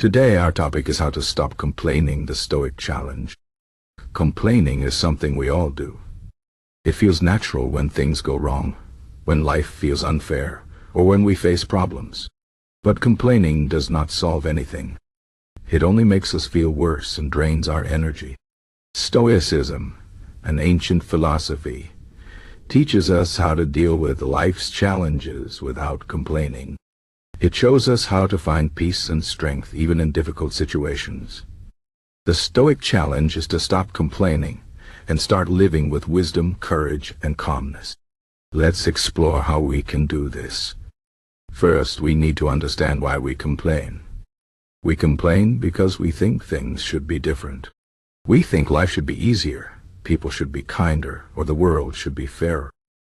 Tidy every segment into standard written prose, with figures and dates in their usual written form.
Today our topic is how to stop complaining, the Stoic challenge. Complaining is something we all do. It feels natural when things go wrong, when life feels unfair, or when we face problems. But complaining does not solve anything. It only makes us feel worse and drains our energy. Stoicism, an ancient philosophy, teaches us how to deal with life's challenges without complaining. It shows us how to find peace and strength even in difficult situations. The Stoic challenge is to stop complaining and start living with wisdom, courage, and calmness. Let's explore how we can do this. First, we need to understand why we complain. We complain because we think things should be different. We think life should be easier, people should be kinder, or the world should be fairer.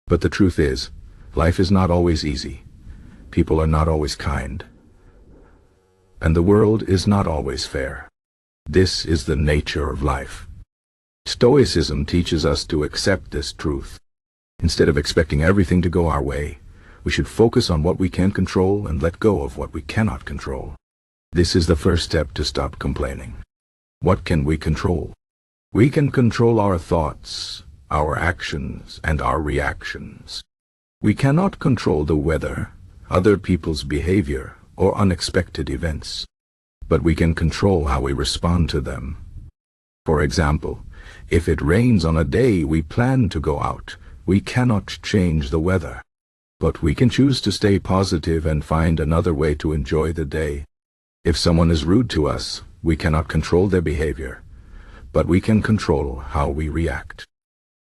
But the truth is, life is not always easy. People are not always kind. And the world is not always fair. This is the nature of life. Stoicism teaches us to accept this truth. Instead of expecting everything to go our way, we should focus on what we can control and let go of what we cannot control. This is the first step to stop complaining. What can we control? We can control our thoughts, our actions, and our reactions. We cannot control the weather, other people's behavior, or unexpected events. But we can control how we respond to them. For example, if it rains on a day we plan to go out, we cannot change the weather. But we can choose to stay positive and find another way to enjoy the day. If someone is rude to us, we cannot control their behavior, but we can control how we react.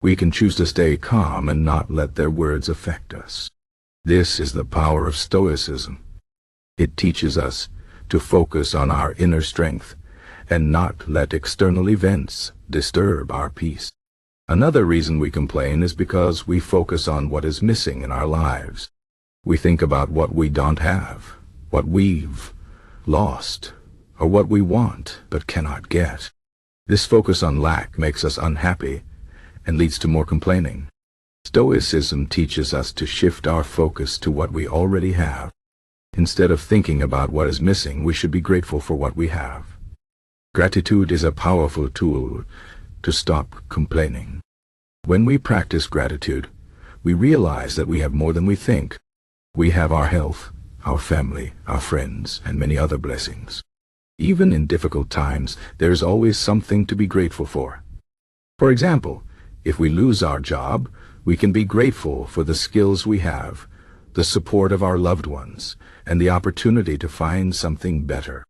We can choose to stay calm and not let their words affect us. This is the power of Stoicism. It teaches us to focus on our inner strength and not let external events disturb our peace. Another reason we complain is because we focus on what is missing in our lives. We think about what we don't have, what we've lost, or what we want but cannot get. This focus on lack makes us unhappy and leads to more complaining. Stoicism teaches us to shift our focus to what we already have. Instead of thinking about what is missing, we should be grateful for what we have. Gratitude is a powerful tool to stop complaining. When we practice gratitude, we realize that we have more than we think. We have our health, our family, our friends, and many other blessings. Even in difficult times, there is always something to be grateful for. For example, if we lose our job, we can be grateful for the skills we have, the support of our loved ones, and the opportunity to find something better.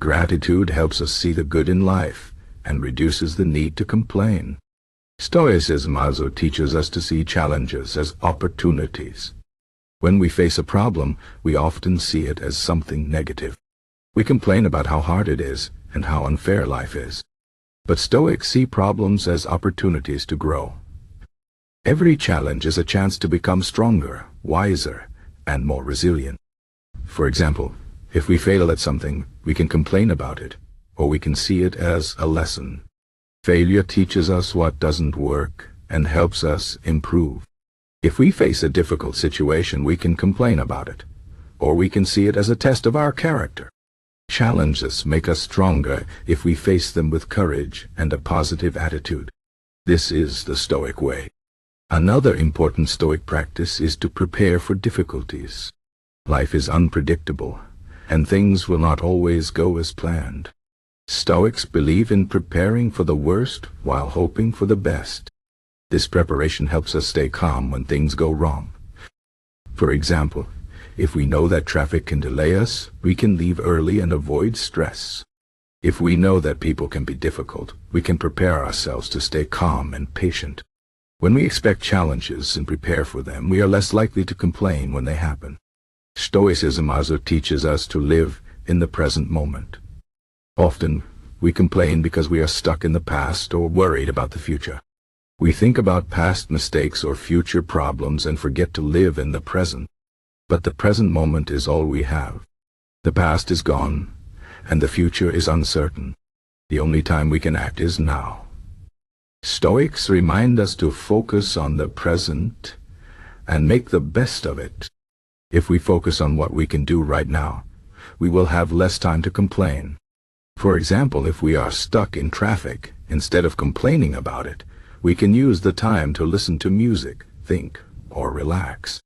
Gratitude helps us see the good in life and reduces the need to complain. Stoicism also teaches us to see challenges as opportunities. When we face a problem, we often see it as something negative. We complain about how hard it is and how unfair life is. But Stoics see problems as opportunities to grow. Every challenge is a chance to become stronger, wiser, and more resilient. For example, if we fail at something, we can complain about it, or we can see it as a lesson. Failure teaches us what doesn't work and helps us improve. If we face a difficult situation, we can complain about it, or we can see it as a test of our character. Challenges make us stronger if we face them with courage and a positive attitude. This is the Stoic way. Another important Stoic practice is to prepare for difficulties. Life is unpredictable, and things will not always go as planned. Stoics believe in preparing for the worst while hoping for the best. This preparation helps us stay calm when things go wrong. For example, if we know that traffic can delay us, we can leave early and avoid stress. If we know that people can be difficult, we can prepare ourselves to stay calm and patient. When we expect challenges and prepare for them, we are less likely to complain when they happen. Stoicism also teaches us to live in the present moment. Often, we complain because we are stuck in the past or worried about the future. We think about past mistakes or future problems and forget to live in the present. But the present moment is all we have. The past is gone, and the future is uncertain. The only time we can act is now. Stoics remind us to focus on the present and make the best of it. If we focus on what we can do right now, we will have less time to complain. For example, if we are stuck in traffic, instead of complaining about it, we can use the time to listen to music, think, or relax.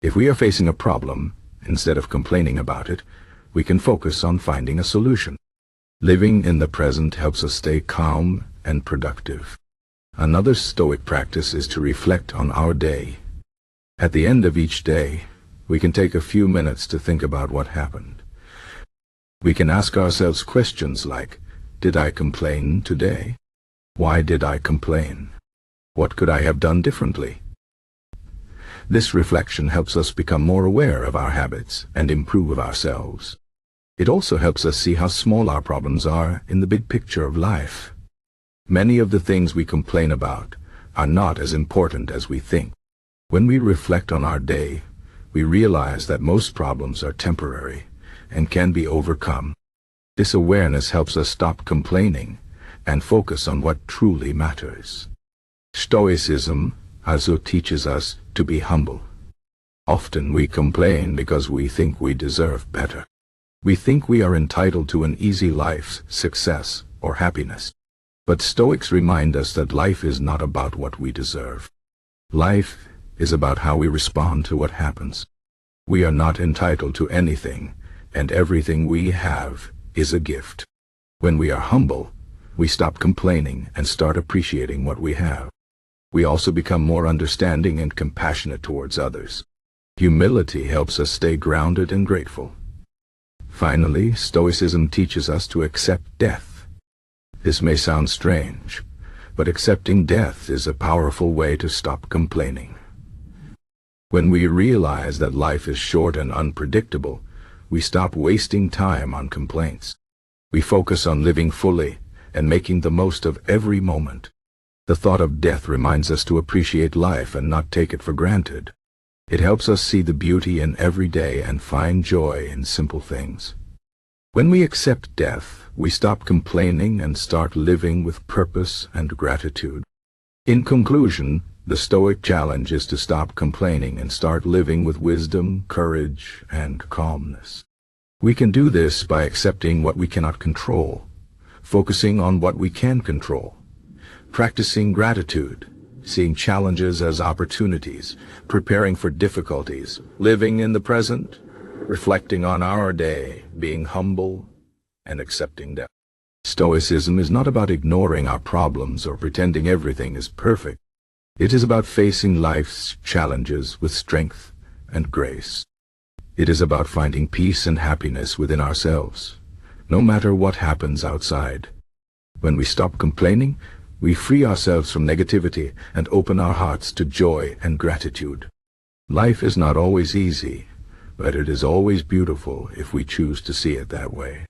If we are facing a problem, instead of complaining about it, we can focus on finding a solution. Living in the present helps us stay calm and productive. Another Stoic practice is to reflect on our day. At the end of each day, we can take a few minutes to think about what happened. We can ask ourselves questions like, did I complain today? Why did I complain? What could I have done differently? This reflection helps us become more aware of our habits and improve ourselves. It also helps us see how small our problems are in the big picture of life. Many of the things we complain about are not as important as we think. When we reflect on our day, we realize that most problems are temporary and can be overcome. This awareness helps us stop complaining and focus on what truly matters. Stoicism also teaches us to be humble. Often we complain because we think we deserve better. We think we are entitled to an easy life, success, or happiness. But Stoics remind us that life is not about what we deserve. Life is about how we respond to what happens. We are not entitled to anything, and everything we have is a gift. When we are humble, we stop complaining and start appreciating what we have. We also become more understanding and compassionate towards others. Humility helps us stay grounded and grateful. Finally, Stoicism teaches us to accept death. This may sound strange, but accepting death is a powerful way to stop complaining. When we realize that life is short and unpredictable, we stop wasting time on complaints. We focus on living fully and making the most of every moment. The thought of death reminds us to appreciate life and not take it for granted. It helps us see the beauty in every day and find joy in simple things. When we accept death, we stop complaining and start living with purpose and gratitude. In conclusion, the Stoic challenge is to stop complaining and start living with wisdom, courage, and calmness. We can do this by accepting what we cannot control, focusing on what we can control, practicing gratitude, seeing challenges as opportunities, preparing for difficulties, living in the present, reflecting on our day, being humble, and accepting death. Stoicism is not about ignoring our problems or pretending everything is perfect. It is about facing life's challenges with strength and grace. It is about finding peace and happiness within ourselves, no matter what happens outside. When we stop complaining, we free ourselves from negativity and open our hearts to joy and gratitude. Life is not always easy, but it is always beautiful if we choose to see it that way.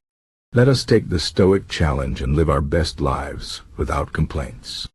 Let us take the Stoic challenge and live our best lives without complaints.